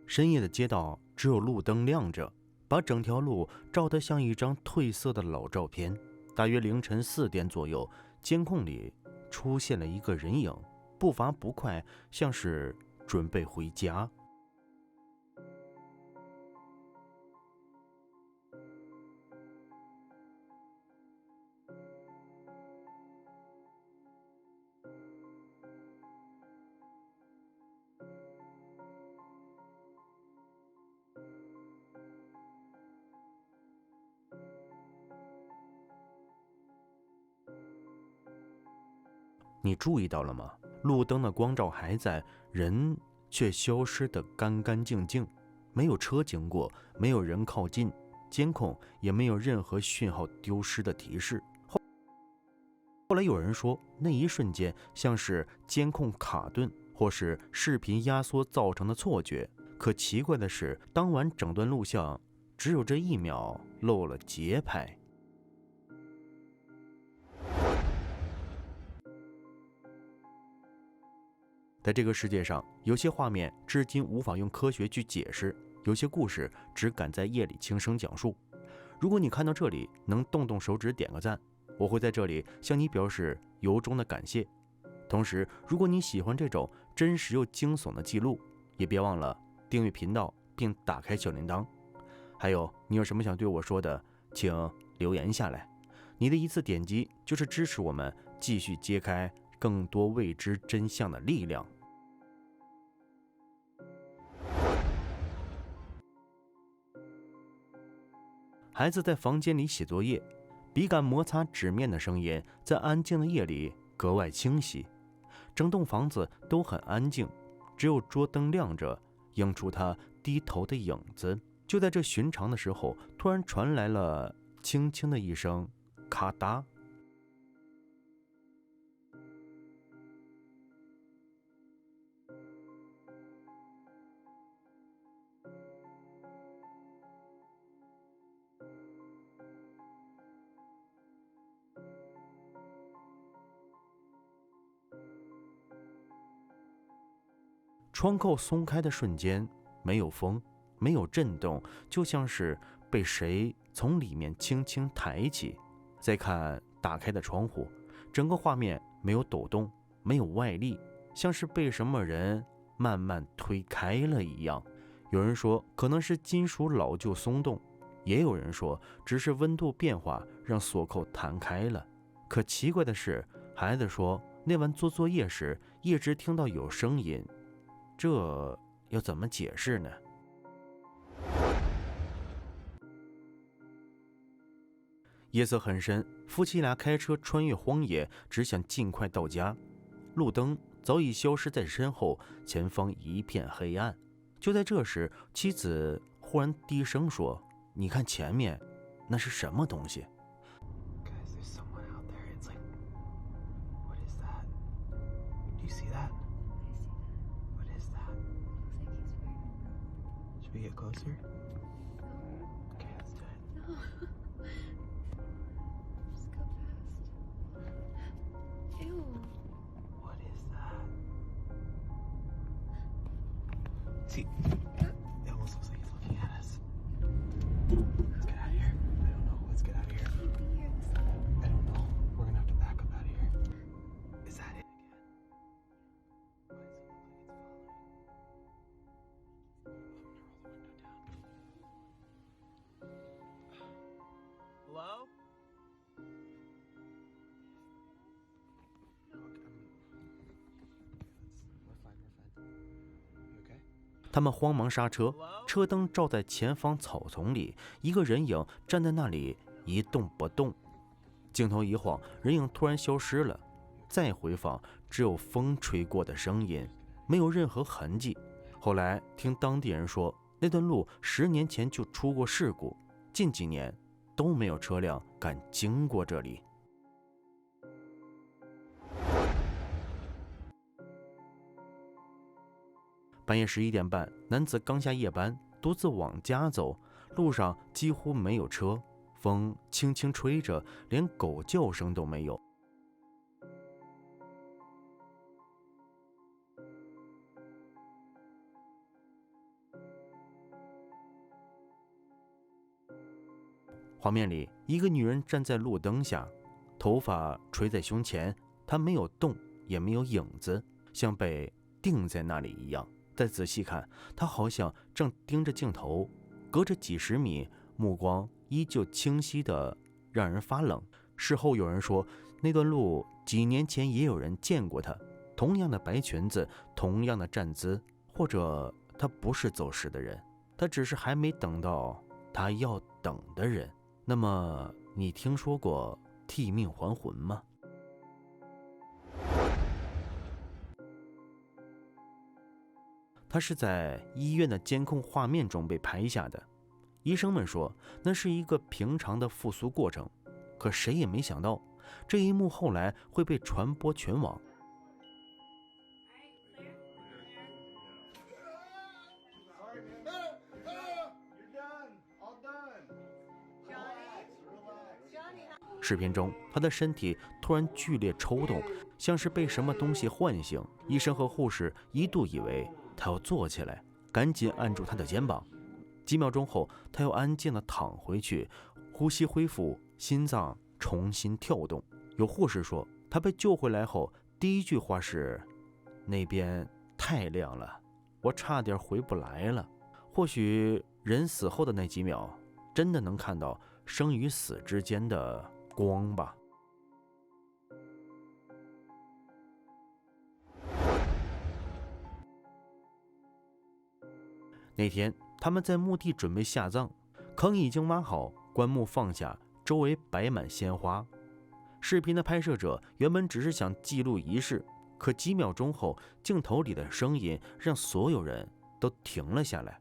深夜的街道只有路灯亮着，把整条路照得像一张褪色的老照片。大约凌晨4点左右，监控里出现了一个人影，步伐不快，像是准备回家。你注意到了吗？路灯的光照还在，人却消失得干干净净，没有车经过，没有人靠近，监控也没有任何讯号丢失的提示。后来有人说，那一瞬间像是监控卡顿或是视频压缩造成的错觉。可奇怪的是，当晚整段录像只有这1秒漏了节拍。在这个世界上，有些画面至今无法用科学去解释，有些故事只敢在夜里轻声讲述。如果你看到这里能动动手指点个赞，我会在这里向你表示由衷的感谢。同时，如果你喜欢这种真实又惊悚的记录，也别忘了订阅频道并打开小铃铛。还有，你有什么想对我说的，请留言下来。你的一次点击就是支持我们继续揭开更多未知真相的力量。孩子在房间里写作业，笔杆摩擦纸面的声音在安静的夜里格外清晰。整栋房子都很安静，只有桌灯亮着，映出他低头的影子。就在这寻常的时候，突然传来了轻轻的一声咔嗒。窗扣松开的瞬间，没有风，没有震动，就像是被谁从里面轻轻抬起。再看打开的窗户，整个画面没有抖动，没有外力，像是被什么人慢慢推开了一样。有人说可能是金属老旧松动，也有人说只是温度变化让锁扣弹开了。可奇怪的是，孩子说那晚做作业时一直听到有声音，这要怎么解释呢？夜色很深，夫妻俩开车穿越荒野，只想尽快到家。路灯早已消失在身后，前方一片黑暗。就在这时，妻子忽然低声说：“你看前面，那是什么东西？” Guys, there's someone out there. It's like, what is that? Do you see that? What is that? Should we get closer? Okay, let's do it. No. Just go fast. Ew. What is that? See, it almost looks like it's looking at us. Let's get out of here. I don't know. Let's get out of here. Here, this way. I don't know. We're gonna have to back up out of here. Is that it again? Why does it look like it's following? I'm gonna roll the window down. Hello? Okay, we're fine. You okay? 他们慌忙刹车，车灯照在前方草丛里，一个人影站在那里一动不动。镜头一晃，人影突然消失了。再回放，只有风吹过的声音，没有任何痕迹。后来听当地人说，那段路10年前就出过事故，近几年都没有车辆敢经过这里。半夜11点半，男子刚下夜班，独自往家走，路上几乎没有车，风轻轻吹着，连狗叫声都没有。画面里，一个女人站在路灯下，头发垂在胸前，她没有动，也没有影子，像被定在那里一样。再仔细看，她好像正盯着镜头，隔着几十米，目光依旧清晰的让人发冷。事后有人说，那段路几年前也有人见过她，同样的白裙子，同样的站姿，或者她不是走失的人，她只是还没等到她要等的人。那么你听说过替命还魂吗？它是在医院的监控画面中被拍下的。医生们说那是一个平常的复苏过程，可谁也没想到这一幕后来会被传播全网。视频中，他的身体突然剧烈抽动，像是被什么东西唤醒。医生和护士一度以为他要坐起来，赶紧按住他的肩膀。几秒钟后，他又安静地躺回去，呼吸恢复，心脏重新跳动。有护士说，他被救回来后，第一句话是：“那边太亮了，我差点回不来了。”或许人死后的那几秒，真的能看到生与死之间的光吧。那天他们在墓地准备下葬，坑已经挖好，棺木放下，周围摆满鲜花。视频的拍摄者原本只是想记录仪式，可几秒钟后，镜头里的声音让所有人都停了下来。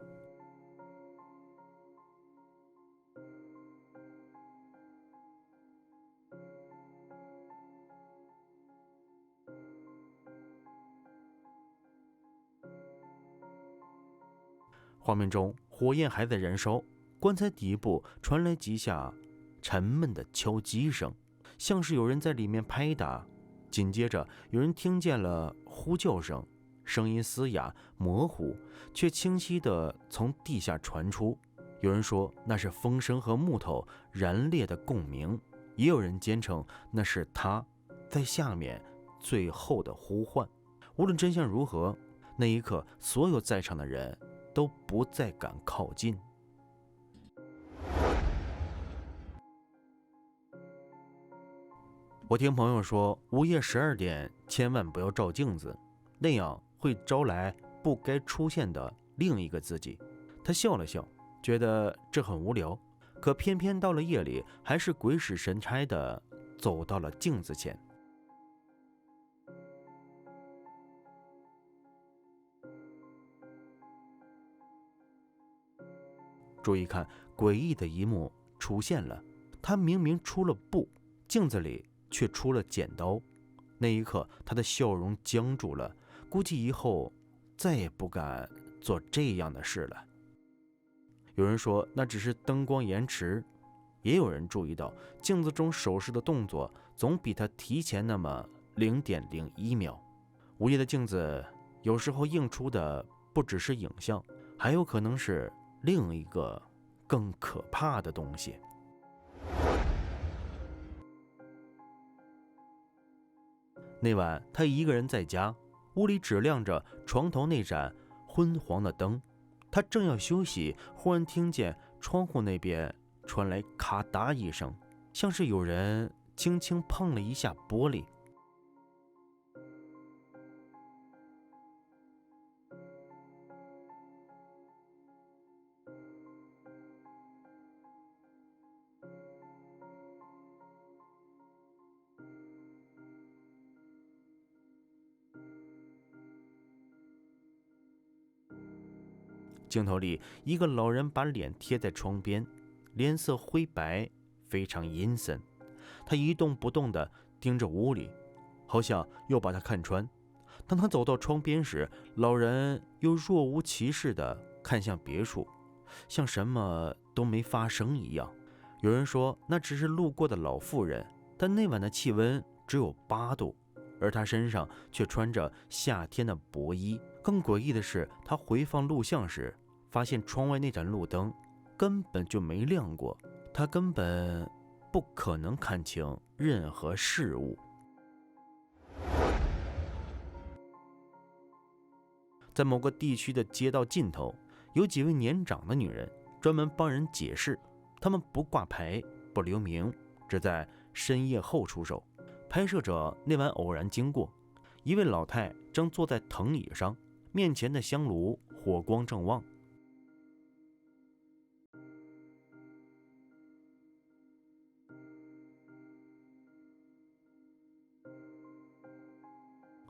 画面中，火焰还在燃烧，棺材底部传来几下沉闷的敲击声，像是有人在里面拍打。紧接着，有人听见了呼叫声，声音嘶哑模糊，却清晰地从地下传出。有人说那是风声和木头燃裂的共鸣，也有人坚称那是他在下面最后的呼唤。无论真相如何，那一刻，所有在场的人都不再敢靠近。我听朋友说，午夜12点千万不要照镜子，那样会招来不该出现的另一个自己。他笑了笑，觉得这很无聊，可偏偏到了夜里，还是鬼使神差的走到了镜子前。注意看，诡异的一幕出现了，他明明出了布，镜子里却出了剪刀。那一刻，他的笑容僵住了，估计以后再也不敢做这样的事了。有人说那只是灯光延迟，也有人注意到镜子中手势的动作总比他提前那么0.01秒。午夜的镜子有时候映出的不只是影像，还有可能是另一个更可怕的东西。那晚他一个人在家，屋里只亮着床头那盏昏黄的灯。他正要休息，忽然听见窗户那边传来咔嗒一声，像是有人轻轻碰了一下玻璃。镜头里，一个老人把脸贴在窗边，脸色灰白，非常阴森。他一动不动地盯着屋里，好像要把他看穿。当他走到窗边时，老人又若无其事地看向别处，像什么都没发生一样。有人说那只是路过的老妇人，但那晚的气温只有8度，而他身上却穿着夏天的薄衣。更诡异的是，他回放录像时发现窗外那盏路灯根本就没亮过，他根本不可能看清任何事物。在某个地区的街道尽头，有几位年长的女人专门帮人解释，她们不挂牌不留名，只在深夜后出手。拍摄者那晚偶然经过，一位老太正坐在藤椅上，面前的香炉火光正旺。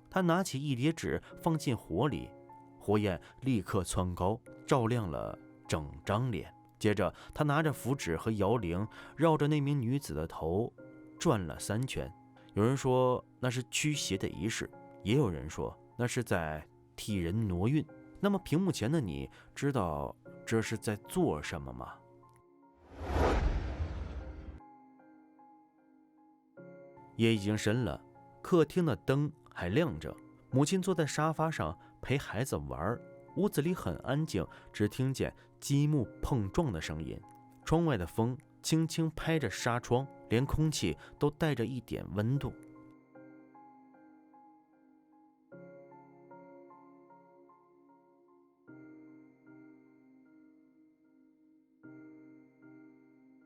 他拿起一叠纸放进火里，火焰立刻蹿高，照亮了整张脸。接着他拿着符纸和摇铃，绕着那名女子的头转了3圈。有人说那是驱邪的仪式，也有人说那是在替人挪运。那么屏幕前的你知道这是在做什么吗？夜已经深了，客厅的灯还亮着，母亲坐在沙发上陪孩子玩，屋子里很安静，只听见积木碰撞的声音。窗外的风轻轻拍着纱窗，连空气都带着一点温度。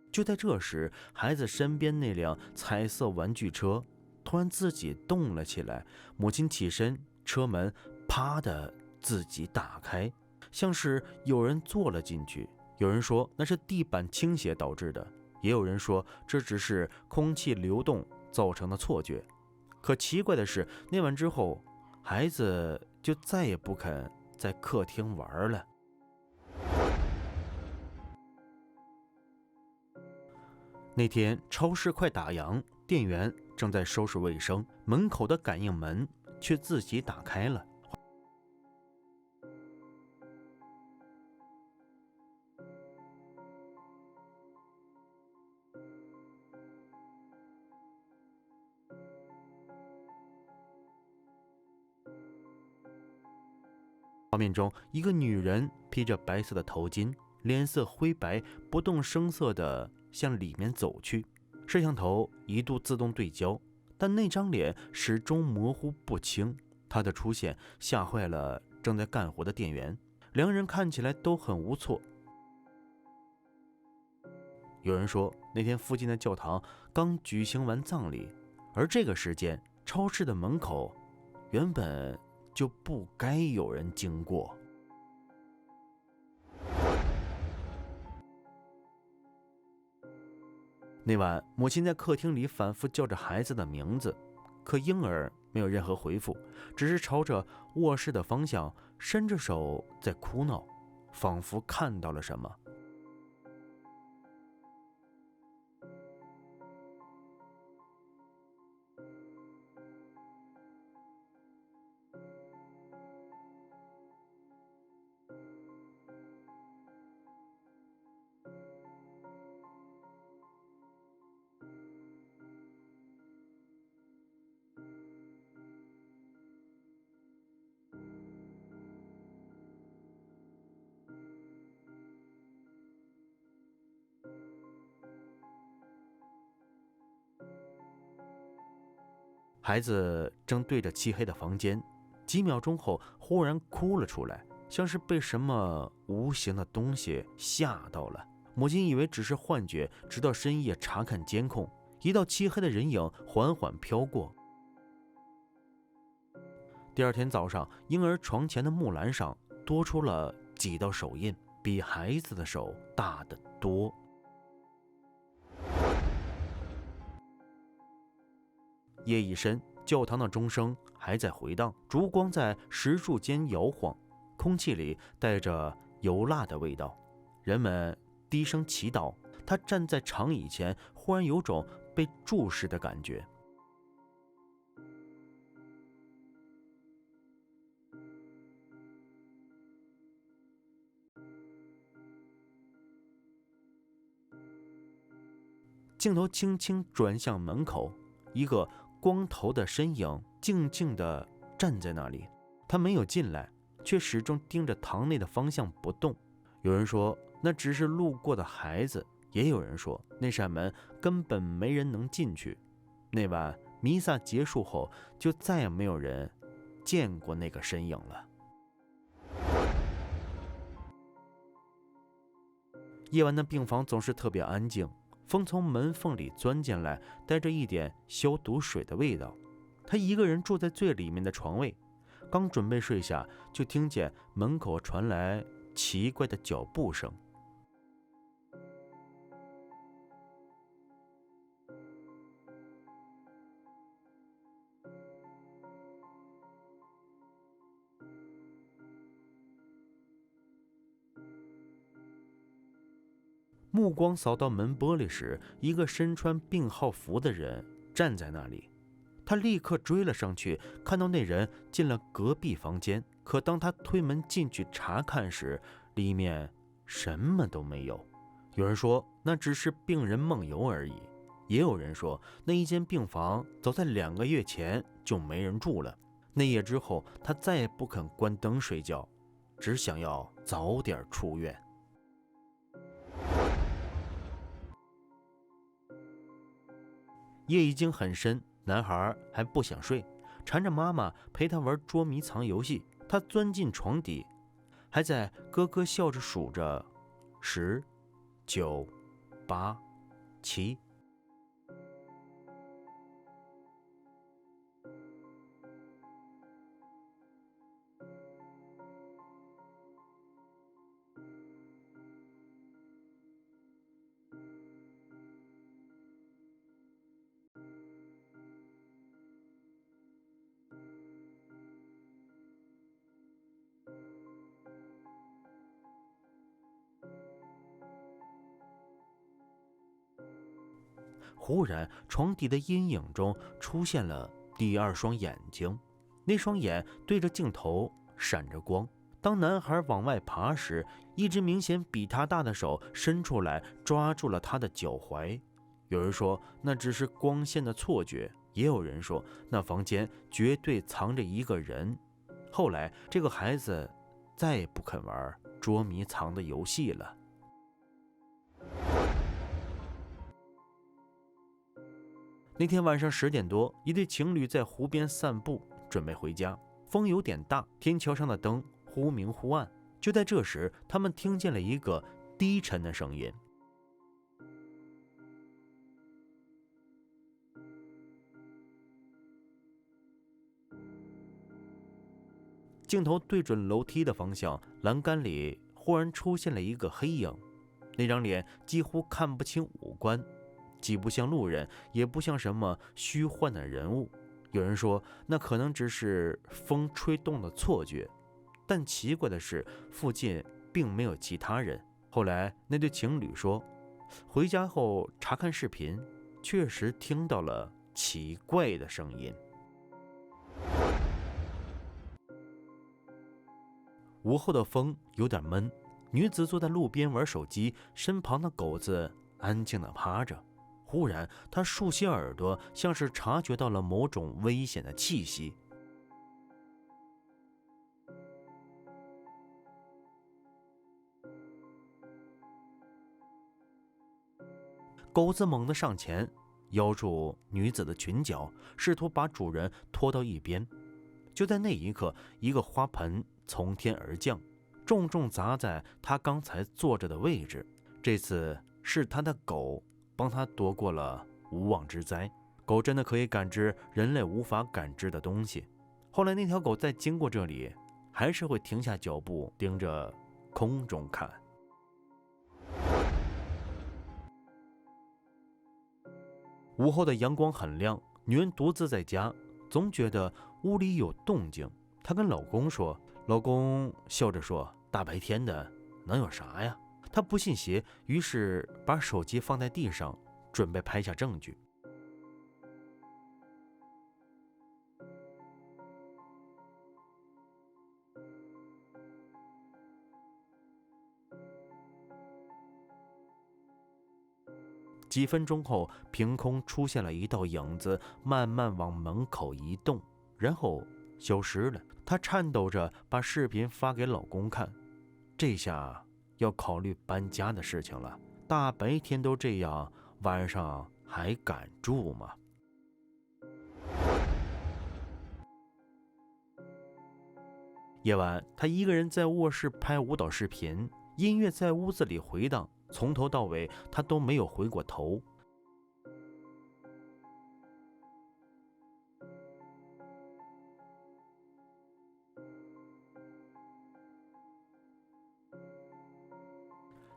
就在这时，孩子身边那辆彩色玩具车突然自己动了起来，母亲起身，车门啪的自己打开，像是有人坐了进去。有人说那是地板倾斜导致的，也有人说这只是空气流动造成的错觉。可奇怪的是，那晚之后，孩子就再也不肯在客厅玩了。那天超市快打烊，店员正在收拾卫生，门口的感应门却自己打开了。画面中，一个女人披着白色的头巾，脸色灰白，不动声色地向里面走去。摄像头一度自动对焦，但那张脸始终模糊不清。她的出现吓坏了正在干活的店员，两人看起来都很无措。有人说，那天附近的教堂刚举行完葬礼，而这个时间，超市的门口原本就不该有人经过。那晚，母亲在客厅里反复叫着孩子的名字，可婴儿没有任何回复，只是朝着卧室的方向伸着手在哭闹，仿佛看到了什么。孩子正对着漆黑的房间，几秒钟后忽然哭了出来，像是被什么无形的东西吓到了。母亲以为只是幻觉，直到深夜查看监控，一道漆黑的人影缓缓飘过。第二天早上，婴儿床前的木栏上多出了几道手印，比孩子的手大得多。夜已深，教堂的钟声还在回荡，烛光在石柱间摇晃，空气里带着油辣的味道。人们低声祈祷。他站在长椅前，忽然有种被注视的感觉。镜头轻轻转向门口，一个光头的身影静静地站在那里。他没有进来，却始终盯着堂内的方向不动。有人说那只是路过的孩子，也有人说那扇门根本没人能进去。那晚弥撒结束后，就再也没有人见过那个身影了。夜晚的病房总是特别安静，风从门缝里钻进来，带着一点消毒水的味道。他一个人住在最里面的床位，刚准备睡下，就听见门口传来奇怪的脚步声。目光扫到门玻璃时，一个身穿病号服的人站在那里。他立刻追了上去，看到那人进了隔壁房间。可当他推门进去查看时，里面什么都没有。有人说那只是病人梦游而已，也有人说那一间病房早在2个月前就没人住了。那夜之后，他再也不肯关灯睡觉，只想要早点出院。夜已经很深，男孩还不想睡，缠着妈妈陪他玩捉迷藏游戏。他钻进床底，还在咯咯笑着数着10、9、8、7。忽然，床底的阴影中出现了第2双眼睛，那双眼对着镜头闪着光。当男孩往外爬时，一只明显比他大的手伸出来，抓住了他的脚踝。有人说那只是光线的错觉，也有人说那房间绝对藏着一个人。后来，这个孩子再也不肯玩捉迷藏的游戏了。那天晚上10点多，一对情侣在湖边散步，准备回家。风有点大，天桥上的灯忽明忽暗。就在这时，他们听见了一个低沉的声音。镜头对准楼梯的方向，栏杆里忽然出现了一个黑影，那张脸几乎看不清五官，既不像路人，也不像什么虚幻的人物。有人说那可能只是风吹动的错觉，但奇怪的是附近并没有其他人。后来那对情侣说，回家后查看视频，确实听到了奇怪的声音。午后的风有点闷，女子坐在路边玩手机，身旁的狗子安静地趴着。忽然，她竖起耳朵，像是察觉到了某种危险的气息。狗子猛地上前，咬住女子的裙角，试图把主人拖到一边。就在那一刻，一个花盆从天而降，重重砸在他刚才坐着的位置。这次是他的狗帮他躲过了无妄之灾。狗真的可以感知人类无法感知的东西。后来那条狗再经过这里，还是会停下脚步，盯着空中看。午后的阳光很亮，女人独自在家，总觉得屋里有动静。她跟老公说，老公笑着说，大白天的能有啥呀？她不信邪，于是把手机放在地上，准备拍下证据。几分钟后，凭空出现了一道影子，慢慢往门口移动，然后消失了。她颤抖着把视频发给老公看，这下要考虑搬家的事情了。大白天都这样，晚上还敢住吗？夜晚，他一个人在卧室拍舞蹈视频，音乐在屋子里回荡，从头到尾他都没有回过头。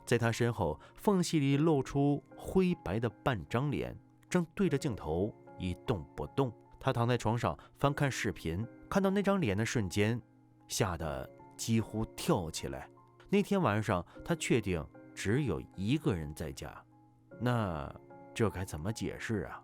在他身后，缝隙里露出灰白的半张脸，正对着镜头一动不动。他躺在床上翻看视频，看到那张脸的瞬间，吓得几乎跳起来。那天晚上，他确定只有一个人在家，那这该怎么解释啊？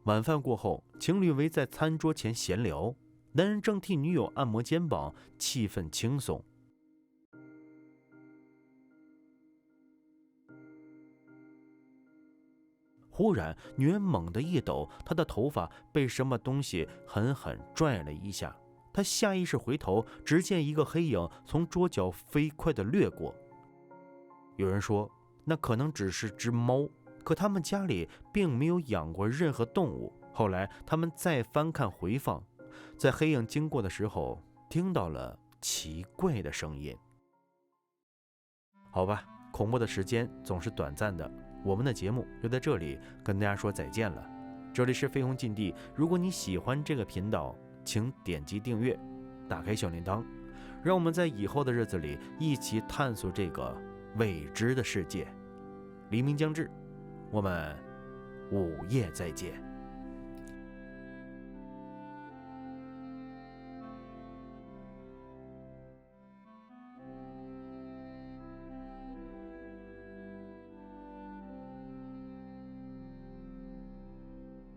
晚饭过后，情侣围在餐桌前闲聊，男人正替女友按摩肩膀，气氛轻松。忽然，女人猛地一抖，她的头发被什么东西狠狠拽了一下。她下意识回头，只见一个黑影从桌角飞快地掠过。有人说，那可能只是只猫，可他们家里并没有养过任何动物。后来，他们再翻看回放，在黑影经过的时候，听到了奇怪的声音。好吧，恐怖的时间总是短暂的，我们的节目就在这里跟大家说再见了。这里是飞鸿禁地，如果你喜欢这个频道，请点击订阅，打开小铃铛，让我们在以后的日子里一起探索这个未知的世界。黎明将至，我们午夜再见。